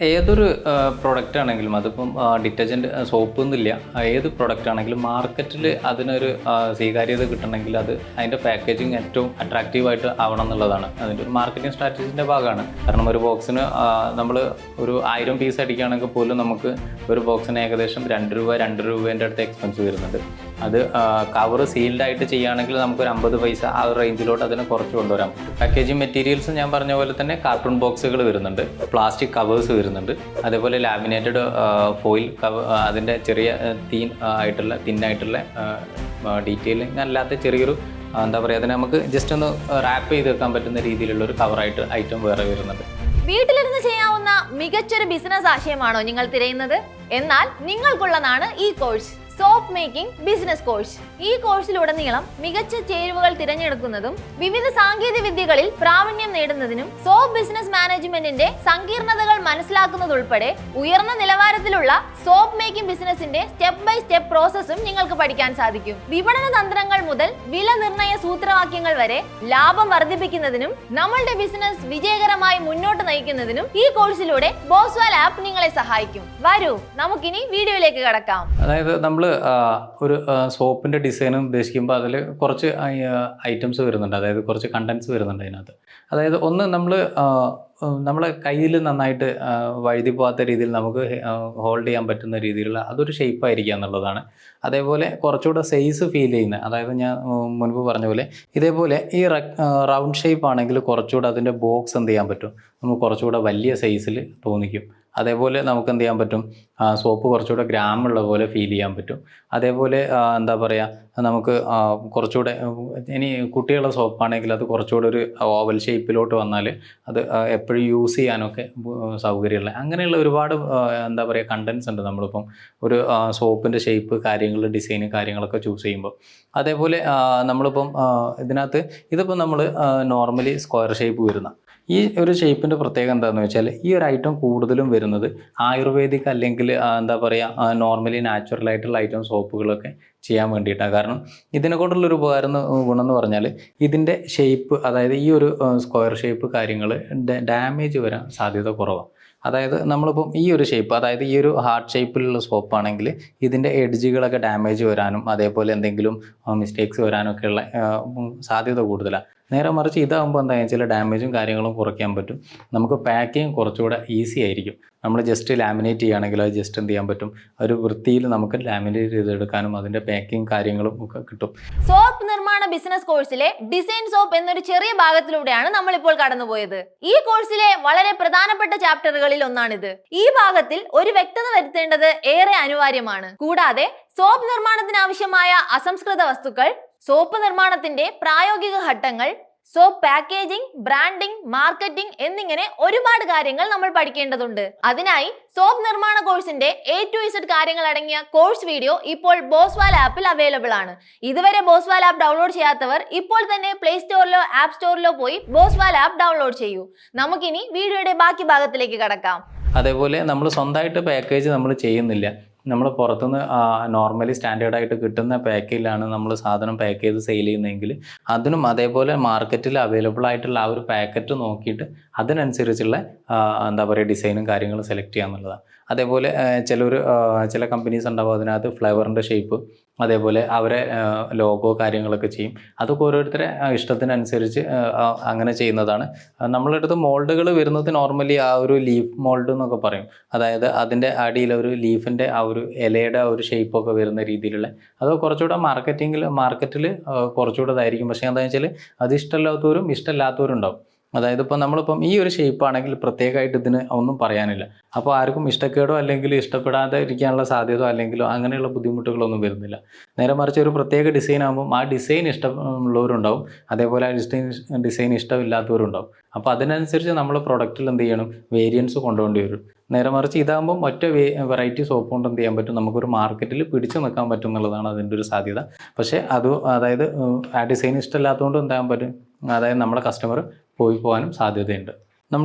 ഏതൊരു പ്രൊഡക്റ്റ് ആണെങ്കിലും അതിപ്പം ഡിറ്റർജൻറ്റ് സോപ്പ് എന്നില്ല, ഏത് പ്രൊഡക്റ്റ് ആണെങ്കിലും മാർക്കറ്റിൽ അതിനൊരു സ്വീകാര്യത കിട്ടണമെങ്കിൽ അത് അതിൻ്റെ പാക്കേജിങ് ഏറ്റവും അട്രാക്റ്റീവായിട്ട് ആവണം എന്നുള്ളതാണ് അതിൻ്റെ ഒരു മാർക്കറ്റിംഗ് സ്ട്രാറ്റജീൻ്റെ ഭാഗമാണ്. കാരണം ഒരു ബോക്സിന് നമ്മൾ ഒരു 1000 പീസ് അടിക്കുകയാണെങ്കിൽ പോലും നമുക്ക് ഒരു ബോക്സിന് ഏകദേശം രൂപേൻ്റെ അടുത്ത് എക്സ്പെൻസ് വരുന്നുണ്ട്. അത് കവർ സീൽഡായിട്ട് ചെയ്യുകയാണെങ്കിൽ നമുക്കൊരു 50 പൈസ ആ ഒരു റേഞ്ചിലോട്ട് അതിനെ കുറച്ച് കൊണ്ടുവരാൻ പറ്റും. പാക്കേജിങ് മെറ്റീരിയൽസ് ഞാൻ പറഞ്ഞ പോലെ തന്നെ കാർട്ടൂൺ ബോക്സുകൾ വരുന്നുണ്ട്, പ്ലാസ്റ്റിക് കവേഴ്സ് വരുന്നുണ്ട്, അതേപോലെ ലാമിനേറ്റഡ് ഫോയിൽ കവർ, അതിൻ്റെ ചെറിയ തിന്നായിട്ടുള്ള ഡീറ്റെയിലിംഗ് അല്ലാത്ത ചെറിയൊരു എന്താ പറയുക, അതിനെ നമുക്ക് ജസ്റ്റ് ഒന്ന് റാപ്പ് ചെയ്ത് വെക്കാൻ പറ്റുന്ന രീതിയിലുള്ള ഒരു കവറായിട്ട് ഐറ്റം വേറെ വരുന്നുണ്ട്. വീട്ടിലിരുന്ന് ചെയ്യാവുന്ന മികച്ചൊരു ബിസിനസ് ആശയമാണോ നിങ്ങൾ തിരയുന്നത്? എന്നാൽ നിങ്ങൾക്കുള്ളതാണ് ഈ course, soap making business course. ഈ കോഴ്സിലുടനീളം മികച്ച ചേരുവകൾ തിരഞ്ഞെടുക്കുന്നതും വിവിധ സാങ്കേതിക വിദ്യകളിൽ പ്രാവീണ്യം നേടുന്നതിനും സോപ്പ് ബിസിനസ് മാനേജ്മെന്റിന്റെ സങ്കീർണതകൾ മനസ്സിലാക്കുന്നതുൾപ്പെടെ ഉയർന്ന നിലവാരത്തിലുള്ള സോപ്പ് മേക്കിംഗ് ബിസിനസിന്റെ സ്റ്റെപ്പ് ബൈ സ്റ്റെപ്പ് പ്രോസസ്സും നിങ്ങൾക്ക് പഠിക്കാൻ സാധിക്കും. വിപണന തന്ത്രങ്ങൾ മുതൽ വില നിർണയ സൂത്രവാക്യങ്ങൾ വരെ ലാഭം വർദ്ധിപ്പിക്കുന്നതിനും നമ്മളുടെ ബിസിനസ് വിജയകരമായി മുന്നോട്ട് നയിക്കുന്നതിനും ഈ കോഴ്സിലൂടെ ബോസ്വാൽ ആപ്പ് നിങ്ങളെ സഹായിക്കും. വരൂ, നമുക്കിനി വീഡിയോയിലേക്ക് കടക്കാം. അതായത് നമ്മൾ ഒരു സോപ്പിൻ്റെ ഡിസൈൻ ഉദ്ദേശിക്കുമ്പോൾ അതിൽ കുറച്ച് ഐറ്റംസ് വരുന്നുണ്ട്, അതായത് കുറച്ച് കണ്ടൻസ് വരുന്നുണ്ട് അതിനകത്ത്. അതായത് ഒന്ന് നമ്മളെ കയ്യിൽ നന്നായിട്ട് വഴുതി പോകാത്ത രീതിയിൽ നമുക്ക് ഹോൾഡ് ചെയ്യാൻ പറ്റുന്ന രീതിയിലുള്ള അതൊരു ഷേപ്പ് ആയിരിക്കുക എന്നുള്ളതാണ്. അതേപോലെ കുറച്ചുകൂടെ സൈസ് ഫീൽ ചെയ്യുന്ന, അതായത് ഞാൻ മുൻപ് പറഞ്ഞ പോലെ ഇതേപോലെ ഈ റൗണ്ട് ഷേപ്പ് ആണെങ്കിൽ കുറച്ചുകൂടെ അതിൻ്റെ ബോക്സ് എന്ത് ചെയ്യാൻ പറ്റും, നമുക്ക് കുറച്ചുകൂടെ വലിയ സൈസിൽ തോന്നിക്കും. അതേപോലെ നമുക്ക് എന്ത് ചെയ്യാൻ പറ്റും, സോപ്പ് കുറച്ചുകൂടെ ഗ്രാമുള്ള പോലെ ഫീൽ ചെയ്യാൻ പറ്റും. അതേപോലെ എന്താ പറയുക, നമുക്ക് കുറച്ചുകൂടെ ഇനി കുട്ടികളുടെ സോപ്പാണെങ്കിൽ അത് കുറച്ചുകൂടെ ഒരു ഓവൽ ഷേപ്പിലോട്ട് വന്നാൽ അത് എപ്പോഴും യൂസ് ചെയ്യാനൊക്കെ സൗകര്യമുള്ള അങ്ങനെയുള്ള ഒരുപാട് എന്താ പറയുക കണ്ടൻസ് ഉണ്ട് നമ്മളിപ്പം ഒരു സോപ്പിൻ്റെ ഷേപ്പ് ഡിസൈന് കാര്യങ്ങളൊക്കെ ചൂസ് ചെയ്യുമ്പോൾ. അതേപോലെ നമ്മളിപ്പം ഇതിപ്പോൾ നമ്മൾ നോർമലി സ്ക്വയർ ഷേപ്പ് വരുന്ന ഈ ഒരു ഷേപ്പിൻ്റെ പ്രത്യേകത എന്താണെന്ന് വെച്ചാൽ ഈ ഒരു ഐറ്റം കൂടുതലും വരുന്നത് ആയുർവേദിക് അല്ലെങ്കിൽ എന്താ പറയുക നോർമലി നാച്ചുറലായിട്ടുള്ള ഐറ്റം സോപ്പുകളൊക്കെ ചെയ്യാൻ വേണ്ടിയിട്ടാണ്. കാരണം ഇതിനെ കൊണ്ടുള്ളൊരു ഗുണം എന്ന് പറഞ്ഞാൽ ഇതിൻ്റെ ഷേപ്പ്, അതായത് ഈ ഒരു സ്ക്വയർ ഷേപ്പ് ഡാമേജ് വരാൻ സാധ്യത കുറവാണ്. അതായത് നമ്മളിപ്പം ഈ ഒരു ഷേപ്പ്, അതായത് ഈ ഒരു ഹാർട്ട് ഷേപ്പിലുള്ള സോപ്പാണെങ്കിൽ ഇതിൻ്റെ എഡ്ജുകളൊക്കെ ഡാമേജ് വരാനും അതേപോലെ എന്തെങ്കിലും മിസ്റ്റേക്സ് വരാനൊക്കെയുള്ള സാധ്യത കൂടുതലാണ്. നേരെ മറിച്ച് ഇതാകുമ്പോൾ എന്താ വെച്ചാൽ ഡാമേജും കാര്യങ്ങളും കുറയ്ക്കാൻ പറ്റും. നമുക്ക് പാക്കിങ് കുറച്ചുകൂടെ ഈസി ആയിരിക്കും. നമ്മൾ ജസ്റ്റ് ലാമിനേറ്റ് ചെയ്യുകയാണെങ്കിൽ അത് ജസ്റ്റ് എന്ത് ചെയ്യാൻ പറ്റും, ഒരു വൃത്തിയിൽ നമുക്ക് ലാമിനേറ്റ് ചെയ്തെടുക്കാനും അതിൻ്റെ പാക്കിങ് കാര്യങ്ങളും ഒക്കെ കിട്ടും. സോപ്പ് നിർമ്മാണ ബിസിനസ് കോഴ്സിലെ ഡിസൈൻ സോപ്പ് എന്നൊരു ചെറിയ ഭാഗത്തിലൂടെയാണ് നമ്മളിപ്പോൾ കടന്നുപോയത്. ഈ കോഴ്സിലെ വളരെ പ്രധാനപ്പെട്ട ചാപ്റ്ററുകളിൽ ഒന്നാണിത്. ഈ ഭാഗത്തിൽ ഒരു വ്യക്തത വരുത്തേണ്ടത് ഏറെ അനിവാര്യമാണ്. കൂടാതെ സോപ്പ് നിർമ്മാണത്തിന് ആവശ്യമായ അസംസ്കൃത വസ്തുക്കൾ, സോപ്പ് നിർമ്മാണത്തിന്റെ പ്രായോഗിക ഘട്ടങ്ങൾ, സോപ്പ് പാക്കേജിംഗ്, ബ്രാൻഡിംഗ്, മാർക്കറ്റിംഗ് എന്നിങ്ങനെ ഒരുപാട് കാര്യങ്ങൾ നമ്മൾ പഠിക്കേണ്ടതുണ്ട്. അതിനായി സോപ്പ് നിർമ്മാണ കോഴ്സിന്റെ A to Z കാര്യങ്ങൾ അടങ്ങിയ കോഴ്സ് വീഡിയോ ഇപ്പോൾ ബോസ്വാൽ ആപ്പിൽ അവൈലബിൾ ആണ്. ഇതുവരെ ബോസ്വാൽ ആപ്പ് ഡൗൺലോഡ് ചെയ്യാത്തവർ ഇപ്പോൾ തന്നെ പ്ലേ സ്റ്റോറിലോ ആപ്പ് സ്റ്റോറിലോ പോയി ബോസ്വാൽ ആപ്പ് ഡൗൺലോഡ് ചെയ്യൂ. നമുക്കിനി വീഡിയോയുടെ ബാക്കി ഭാഗത്തിലേക്ക് കടക്കാം. അതേപോലെ നമ്മൾ സ്വന്തമായിട്ട് പാക്കേജ് നമ്മൾ ചെയ്യുന്നില്ല. നമ്മൾ പുറത്തുനിന്ന് നോർമലി സ്റ്റാൻഡേർഡായിട്ട് കിട്ടുന്ന പാക്കേജിലാണ് നമ്മൾ സാധനം പാക്ക് ചെയ്ത് സെയിൽ ചെയ്യുന്നതെങ്കിൽ അതിനും അതേപോലെ മാർക്കറ്റിൽ അവൈലബിൾ ആയിട്ടുള്ള ആ ഒരു പാക്കറ്റ് നോക്കിയിട്ട് അതിനനുസരിച്ചുള്ള എന്താ പറയുക ഡിസൈനും കാര്യങ്ങളും സെലക്ട് ചെയ്യുക എന്നുള്ളതാണ്. അതേപോലെ ചില കമ്പനീസ് ഉണ്ടാവും അതിനകത്ത് ഫ്ലവറിൻ്റെ ഷേപ്പ്, അതേപോലെ അവരെ ലോഗോ കാര്യങ്ങളൊക്കെ ചെയ്യും. അതൊക്കെ ഓരോരുത്തരെ ഇഷ്ടത്തിനനുസരിച്ച് അങ്ങനെ ചെയ്യുന്നതാണ്. നമ്മളുടെ അടുത്ത് മോൾഡുകൾ വരുന്നത് നോർമലി ആ ഒരു ലീഫ് മോൾഡ് എന്നൊക്കെ പറയും. അതായത് അതിൻ്റെ അടിയിൽ ഒരു ലീഫിൻ്റെ ആ ഒരു ഇലയുടെ ആ ഒരു ഷേപ്പൊക്കെ വരുന്ന രീതിയിലുള്ള അത് കുറച്ചുകൂടെ മാർക്കറ്റിൽ കുറച്ചുകൂടെ ഇതായിരിക്കും. പക്ഷേ എന്താണെന്ന് വെച്ചാൽ അത് ഇഷ്ടമില്ലാത്തവരും ഉണ്ടാവും. അതായത് ഇപ്പോൾ നമ്മളിപ്പം ഈ ഒരു ഷേപ്പ് ആണെങ്കിൽ പ്രത്യേകമായിട്ട് ഇതിന് ഒന്നും പറയാനില്ല. അപ്പോൾ ആർക്കും ഇഷ്ടക്കേടോ അല്ലെങ്കിൽ ഇഷ്ടപ്പെടാതെ ഇരിക്കാനുള്ള സാധ്യത അല്ലെങ്കിലോ അങ്ങനെയുള്ള ബുദ്ധിമുട്ടുകളൊന്നും വരുന്നില്ല. നേരെ മറിച്ച് ഒരു പ്രത്യേക ഡിസൈൻ ആകുമ്പോൾ ആ ഡിസൈൻ ഇഷ്ടമുള്ളവരുണ്ടാവും, അതേപോലെ ആ ഡിസൈൻ ഇഷ്ടമില്ലാത്തവരുണ്ടാവും. അപ്പോൾ അതിനനുസരിച്ച് നമ്മൾ പ്രൊഡക്റ്റിൽ എന്ത് ചെയ്യണം, വേരിയൻസ് കൊണ്ടുപോകേണ്ടി വരും. നേരെ മറിച്ച് ഇതാകുമ്പം ഒറ്റ വെറൈറ്റി സോപ്പ് കൊണ്ട് എന്ത് ചെയ്യാൻ പറ്റും, നമുക്കൊരു മാർക്കറ്റിൽ പിടിച്ചു നിൽക്കാൻ പറ്റും എന്നുള്ളതാണ് അതിൻ്റെ ഒരു സാധ്യത. പക്ഷേ അതായത് ആ ഡിസൈൻ ഇഷ്ടമില്ലാത്തതുകൊണ്ട് എന്താകാൻ പറ്റും, അതായത് നമ്മളെ കസ്റ്റമർ പോകാനും സാധ്യതയുണ്ട്.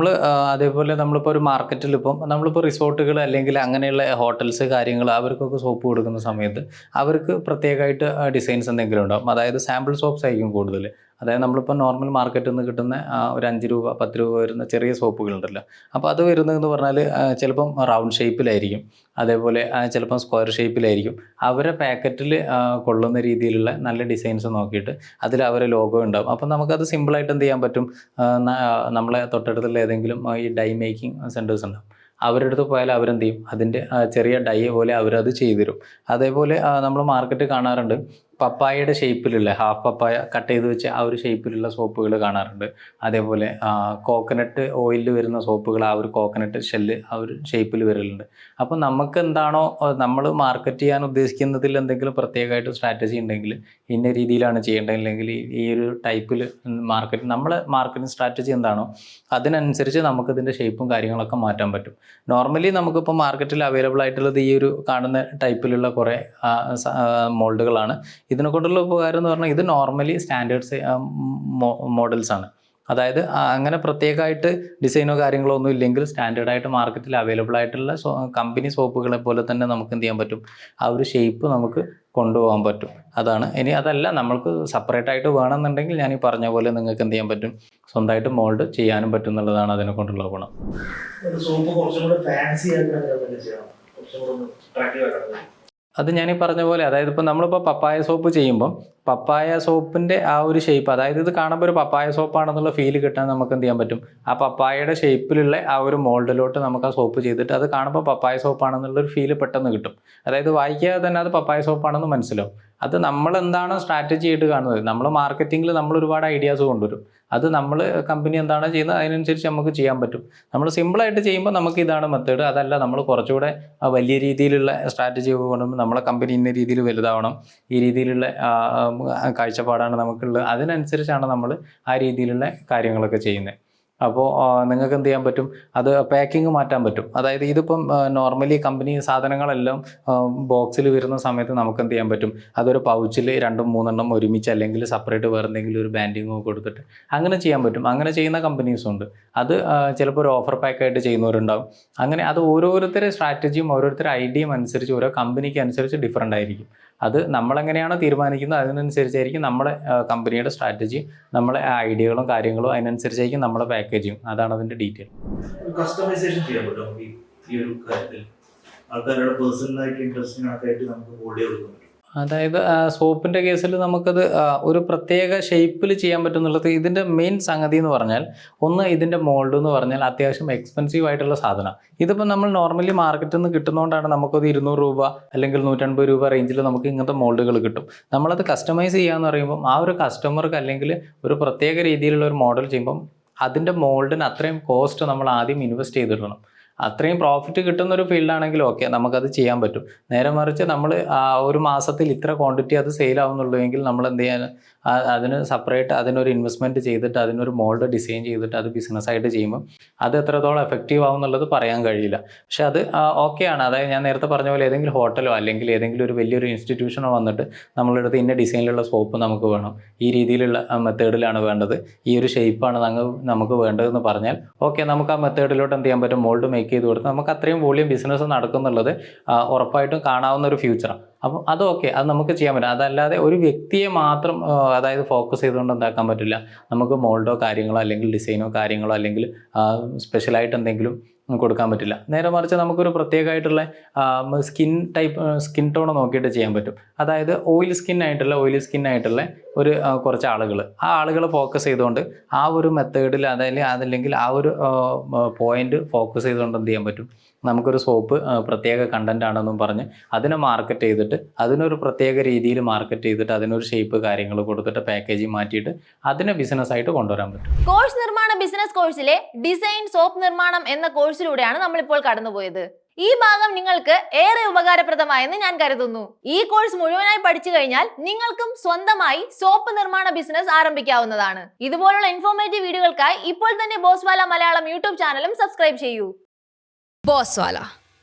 അതേപോലെ നമ്മളിപ്പോൾ ഒരു മാർക്കറ്റിൽ നമ്മളിപ്പോൾ റിസോർട്ടുകൾ അല്ലെങ്കിൽ അങ്ങനെയുള്ള ഹോട്ടൽസ് കാര്യങ്ങൾ അവർക്കൊക്കെ സോപ്പ് കൊടുക്കുന്ന സമയത്ത് അവർക്ക് പ്രത്യേകമായിട്ട് ഡിസൈൻസ് എന്തെങ്കിലും ഉണ്ടാവും. അതായത് സാമ്പിൾ സോപ്സ് ആയിരിക്കും കൂടുതൽ. അതായത് നമ്മളിപ്പോൾ നോർമൽ മാർക്കറ്റിൽ നിന്ന് കിട്ടുന്ന ഒരു 5 രൂപ 10 രൂപ വരുന്ന ചെറിയ സോപ്പുകളുണ്ടല്ലോ. അപ്പോൾ അത് വരുന്നതെന്ന് പറഞ്ഞാൽ ചിലപ്പം റൗണ്ട് ഷേപ്പിലായിരിക്കും, അതേപോലെ ചിലപ്പം സ്ക്വയർ ഷേപ്പിലായിരിക്കും. അവരെ പാക്കറ്റിൽ കൊള്ളുന്ന രീതിയിലുള്ള നല്ല ഡിസൈൻസ് നോക്കിയിട്ട് അതിൽ അവരെ ലോഗോ ഉണ്ടാകും. അപ്പം നമുക്കത് സിമ്പിളായിട്ട് എന്ത് ചെയ്യാൻ പറ്റും, നമ്മളെ തൊട്ടടുത്തുള്ള ഏതെങ്കിലും ഈ ഡൈ മേക്കിംഗ് സെൻറ്റേഴ്സ് ഉണ്ടാകും, അവരുടെ അടുത്ത് പോയാൽ അവരെന്ത് ചെയ്യും, അതിൻ്റെ ചെറിയ ഡൈ പോലെ അവരത് ചെയ്തു തരും. അതേപോലെ നമ്മൾ മാർക്കറ്റ് കാണാറുണ്ട് പപ്പായയുടെ ഷേപ്പിലുള്ള ഹാഫ് പപ്പായ കട്ട് ചെയ്ത് വെച്ച് ആ ഒരു ഷേപ്പിലുള്ള സോപ്പുകൾ കാണാറുണ്ട്. അതേപോലെ കോക്കനട്ട് ഓയിലിൽ വരുന്ന സോപ്പുകൾ ആ ഒരു കോക്കനട്ട് ഷെല്ല് ആ ഒരു ഷേപ്പിൽ വരലുണ്ട്. അപ്പോൾ നമുക്ക് എന്താണോ നമ്മൾ മാർക്കറ്റ് ചെയ്യാൻ ഉദ്ദേശിക്കുന്നതിൽ എന്തെങ്കിലും പ്രത്യേകമായിട്ട് സ്ട്രാറ്റജി ഉണ്ടെങ്കിൽ ഇന്ന രീതിയിലാണ് ചെയ്യേണ്ടത്, അല്ലെങ്കിൽ ഈ ഒരു ടൈപ്പിൽ നമ്മളെ മാർക്കറ്റിംഗ് സ്ട്രാറ്റജി എന്താണോ അതിനനുസരിച്ച് നമുക്കിതിൻ്റെ ഷേപ്പും കാര്യങ്ങളൊക്കെ മാറ്റാൻ പറ്റും. നോർമലി നമുക്കിപ്പോൾ മാർക്കറ്റിൽ അവൈലബിൾ ആയിട്ടുള്ളത് ഈ ഒരു കാണുന്ന ടൈപ്പിലുള്ള കുറേ മോൾഡുകളാണ്. ഇതിനെ കൊണ്ടുള്ള ഉപകാരം എന്ന് പറഞ്ഞാൽ ഇത് നോർമലി സ്റ്റാൻഡേർഡ്സ് മോഡൽസാണ്. അതായത് അങ്ങനെ പ്രത്യേകമായിട്ട് ഡിസൈനോ കാര്യങ്ങളോ ഒന്നും ഇല്ലെങ്കിൽ സ്റ്റാൻഡേർഡായിട്ട് മാർക്കറ്റിൽ അവൈലബിൾ ആയിട്ടുള്ള കമ്പനി സോപ്പുകളെ പോലെ തന്നെ നമുക്ക് എന്ത് ചെയ്യാൻ പറ്റും, ആ ഒരു ഷേപ്പ് നമുക്ക് കൊണ്ടുപോകാൻ പറ്റും. അതാണ്. ഇനി അതല്ല നമ്മൾക്ക് സെപ്പറേറ്റ് ആയിട്ട് വേണമെന്നുണ്ടെങ്കിൽ ഞാൻ ഈ പറഞ്ഞ പോലെ നിങ്ങൾക്ക് എന്ത് ചെയ്യാൻ പറ്റും, സ്വന്തമായിട്ട് മോൾഡ് ചെയ്യാനും പറ്റും എന്നുള്ളതാണ് അതിനെ കൊണ്ടുള്ള ഗുണം. അത് ഞാൻ ഈ പറഞ്ഞ പോലെ, അതായത് ഇപ്പോൾ നമ്മളിപ്പോൾ പപ്പായ സോപ്പ് ചെയ്യുമ്പം പപ്പായ സോപ്പിൻ്റെ ആ ഒരു ഷേപ്പ്, അതായത് ഇത് കാണുമ്പോൾ ഒരു പപ്പായ സോപ്പാണെന്നുള്ള ഫീൽ കിട്ടാൻ നമുക്ക് എന്ത് ചെയ്യാൻ പറ്റും, ആ പപ്പായയുടെ ഷേപ്പിലുള്ള ആ ഒരു മോൾഡിലോട്ട് നമുക്ക് ആ സോപ്പ് ചെയ്തിട്ട് അത് കാണുമ്പോൾ പപ്പായ സോപ്പാണെന്നുള്ളൊരു ഫീൽ പെട്ടെന്ന് കിട്ടും. അതായത് വായിക്കാതെ തന്നെ അത് പപ്പായ സോപ്പാണെന്ന് മനസ്സിലാവും. അത് നമ്മൾ എന്താണോ സ്ട്രാറ്റജി ആയിട്ട് കാണുന്നത്, നമ്മൾ മാർക്കറ്റിങ്ങിൽ നമ്മൾ ഒരുപാട് ഐഡിയാസ് കൊണ്ടുവരും. അത് നമ്മൾ കമ്പനി എന്താണോ ചെയ്യുന്നത് അതിനനുസരിച്ച് നമുക്ക് ചെയ്യാൻ പറ്റും. നമ്മൾ സിമ്പിളായിട്ട് ചെയ്യുമ്പോൾ നമുക്ക് ഇതാണ് മെത്തേഡ്. അതല്ല നമ്മൾ കുറച്ചുകൂടെ വലിയ രീതിയിലുള്ള സ്ട്രാറ്റജി കൊണ്ടുവരുമ്പോൾ നമ്മളെ കമ്പനി ഇന്ന രീതിയിൽ വലുതാവണം, ഈ രീതിയിലുള്ള കാഴ്ചപ്പാടാണ് നമുക്കുള്ളത്, അതിനനുസരിച്ചാണ് നമ്മൾ ആ രീതിയിലുള്ള കാര്യങ്ങളൊക്കെ ചെയ്യുന്നത്. അപ്പോൾ നിങ്ങൾക്ക് എന്ത് ചെയ്യാൻ പറ്റും, അത് പാക്കിങ് മാറ്റാൻ പറ്റും. അതായത് ഇതിപ്പം നോർമലി കമ്പനി സാധനങ്ങളെല്ലാം ബോക്സിൽ വരുന്ന സമയത്ത് നമുക്ക് എന്ത് ചെയ്യാൻ പറ്റും, അതൊരു പൗച്ചിൽ 2-3 ഒരുമിച്ച് അല്ലെങ്കിൽ സെപ്പറേറ്റ് വേറെ എന്തെങ്കിലും ഒരു ബാൻഡിങ്ങോ കൊടുത്തിട്ട് അങ്ങനെ ചെയ്യാൻ പറ്റും. അങ്ങനെ ചെയ്യുന്ന കമ്പനീസും ഉണ്ട്. അത് ചിലപ്പോൾ ഒരു ഓഫർ പാക്കായിട്ട് ചെയ്യുന്നവരുണ്ടാവും. അങ്ങനെ അത് ഓരോരുത്തരുടെ സ്ട്രാറ്റജിയും ഓരോരുത്തരുടെ ഐഡിയയും അനുസരിച്ച് ഓരോ കമ്പനിക്ക് അനുസരിച്ച് ഡിഫറൻ്റ് ആയിരിക്കും. അത് നമ്മളെങ്ങനെയാണോ തീരുമാനിക്കുന്നത് അതിനനുസരിച്ചായിരിക്കും നമ്മളെ കമ്പനിയുടെ സ്ട്രാറ്റജി, നമ്മളെ ഐഡിയകളും കാര്യങ്ങളും അതിനനുസരിച്ചായിരിക്കും നമ്മളെ പാക്കേജിങ്. അതാണ് അതിൻ്റെ ഡീറ്റെയിൽ. കസ്റ്റമൈസേഷൻ ചെയ്യാൻ പറ്റും ഈ ഒരു കാര്യത്തിൽ, ആൾക്കാരുടെ പേഴ്സണലായിട്ട് ഇൻട്രസ്റ്റിംഗ് ആയിട്ട് നമുക്ക് ബോഡി കൊടുക്കാൻ. അതായത് സോപ്പിൻ്റെ കേസിൽ നമുക്കത് ഒരു പ്രത്യേക ഷേപ്പിൽ ചെയ്യാൻ പറ്റും എന്നുള്ളത് ഇതിൻ്റെ മെയിൻ സംഗതി എന്ന് പറഞ്ഞാൽ, ഒന്ന് ഇതിൻ്റെ മോൾഡ് എന്ന് പറഞ്ഞാൽ അത്യാവശ്യം എക്സ്പെൻസീവ് ആയിട്ടുള്ള സാധനമാണ്. ഇതിപ്പോൾ നമ്മൾ നോർമലി മാർക്കറ്റിൽ നിന്ന് കിട്ടുന്നതുകൊണ്ടാണ് നമുക്കത് 200 രൂപ അല്ലെങ്കിൽ 150 രൂപ റേഞ്ചിൽ നമുക്ക് ഇങ്ങനത്തെ മോൾഡുകൾ കിട്ടും. നമ്മളത് കസ്റ്റമൈസ് ചെയ്യാന്ന് പറയുമ്പം ആ ഒരു കസ്റ്റമർക്ക് അല്ലെങ്കിൽ ഒരു പ്രത്യേക രീതിയിലുള്ള ഒരു മോഡൽ ചെയ്യുമ്പം അതിൻ്റെ മോൾഡിന് അത്രയും കോസ്റ്റ് നമ്മൾ ആദ്യം ഇൻവെസ്റ്റ് ചെയ്തിടണം. അത്രയും പ്രോഫിറ്റ് കിട്ടുന്ന ഒരു ഫീൽഡാണെങ്കിൽ ഓക്കെ, നമുക്കത് ചെയ്യാൻ പറ്റും. നേരെ മറിച്ച് നമ്മൾ ഒരു മാസത്തിൽ ഇത്ര ക്വാണ്ടിറ്റി അത് സെയിൽ ആവുന്നുള്ളൂ നമ്മൾ എന്ത് ചെയ്യാൻ, അതിന് സെപ്പറേറ്റ് അതിനൊരു ഇൻവെസ്റ്റ്മെൻറ്റ് ചെയ്തിട്ട് അതിനൊരു മോൾഡ് ഡിസൈൻ ചെയ്തിട്ട് അത് ബിസിനസ്സായിട്ട് ചെയ്യുമ്പോൾ അത് എത്രത്തോളം എഫക്റ്റീവ് ആവും എന്നുള്ളത് പറയാൻ കഴിയില്ല. പക്ഷെ അത് ഓക്കെയാണ്. അതായത് ഞാൻ നേരത്തെ പറഞ്ഞ പോലെ ഏതെങ്കിലും ഹോട്ടലോ അല്ലെങ്കിൽ ഏതെങ്കിലും ഒരു വലിയൊരു ഇൻസ്റ്റിറ്റ്യൂഷനോ വന്നിട്ട് നമ്മളെടുത്ത് ഇന്ന ഡിസൈനിലുള്ള സോപ്പ് നമുക്ക് വേണം, ഈ രീതിയിലുള്ള മെത്തേഡിലാണ് വേണ്ടത്, ഈ ഒരു ഷേപ്പാണ് നമുക്ക് വേണ്ടതെന്ന് പറഞ്ഞാൽ ഓക്കെ, നമുക്ക് ആ മെത്തേഡിലോട്ട് എന്ത് ചെയ്യാൻ പറ്റും, മോൾഡ് മേക്ക് ചെയ്ത് കൊടുത്ത് നമുക്ക് അത്രയും വോളിയം ബിസിനസ് നടക്കുന്നുള്ളത് ഉറപ്പായിട്ടും കാണാവുന്ന ഒരു ഫ്യൂച്ചറാണ്. അപ്പം അത് ഓക്കെ, അത് നമുക്ക് ചെയ്യാൻ പറ്റും. അതല്ലാതെ ഒരു വ്യക്തിയെ മാത്രം അതായത് ഫോക്കസ് ചെയ്തുകൊണ്ട് എന്താക്കാൻ പറ്റില്ല, നമുക്ക് മോൾഡോ കാര്യങ്ങളോ അല്ലെങ്കിൽ ഡിസൈനോ കാര്യങ്ങളോ അല്ലെങ്കിൽ സ്പെഷ്യലായിട്ട് എന്തെങ്കിലും കൊടുക്കാൻ പറ്റില്ല. നേരെ മറിച്ച് നമുക്കൊരു പ്രത്യേകമായിട്ടുള്ള സ്കിൻ ടോൺ നോക്കിയിട്ട് ചെയ്യാൻ പറ്റും. അതായത് ഓയിലി സ്കിൻ ആയിട്ടുള്ള ഒരു കുറച്ച് ആളുകൾ, ആ ആളുകൾ ഫോക്കസ് ചെയ്തുകൊണ്ട് ആ ഒരു മെത്തേഡിൽ അതല്ലെങ്കിൽ ആ ഒരു പോയിന്റ് ഫോക്കസ് ചെയ്തുകൊണ്ട് എന്ത് ചെയ്യാൻ പറ്റും, നമുക്കൊരു സോപ്പ് പ്രത്യേക കണ്ടന്റ് ആണെന്നും പറഞ്ഞ് അതിനെ മാർക്കറ്റ് ചെയ്തിട്ട് അതിനൊരു പ്രത്യേക രീതിയിൽ മാർക്കറ്റ് ചെയ്തിട്ട് അതിനൊരു ഷേപ്പ് കാര്യങ്ങൾ കൊടുത്തിട്ട് പാക്കേജിങ് മാറ്റിയിട്ട് അതിനെ ബിസിനസ്സായിട്ട് കൊണ്ടുവരാൻ പറ്റും. കോഴ്സ് നിർമ്മാണ ബിസിനസ് കോഴ്സിലെ ഡിസൈൻ സോപ്പ് നിർമ്മാണം എന്ന കോഴ്സിലൂടെയാണ് നമ്മളിപ്പോൾ കടന്നുപോയത്. ഈ ഭാഗം നിങ്ങൾക്ക് ഏറെ ഉപകാരപ്രദമായെന്ന് ഞാൻ കരുതുന്നു. ഈ കോഴ്സ് മുഴുവനായി പഠിച്ചു കഴിഞ്ഞാൽ നിങ്ങൾക്കും സ്വന്തമായി സോപ്പ് നിർമ്മാണ ബിസിനസ് ആരംഭിക്കാവുന്നതാണ്. ഇതുപോലുള്ള ഇൻഫോർമേറ്റീവ് വീഡിയോകൾക്കായി ഇപ്പോൾ തന്നെ ബോസ്വാല മലയാളം യൂട്യൂബ് ചാനലും സബ്സ്ക്രൈബ് ചെയ്യൂ. Bosswala.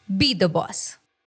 Be the boss.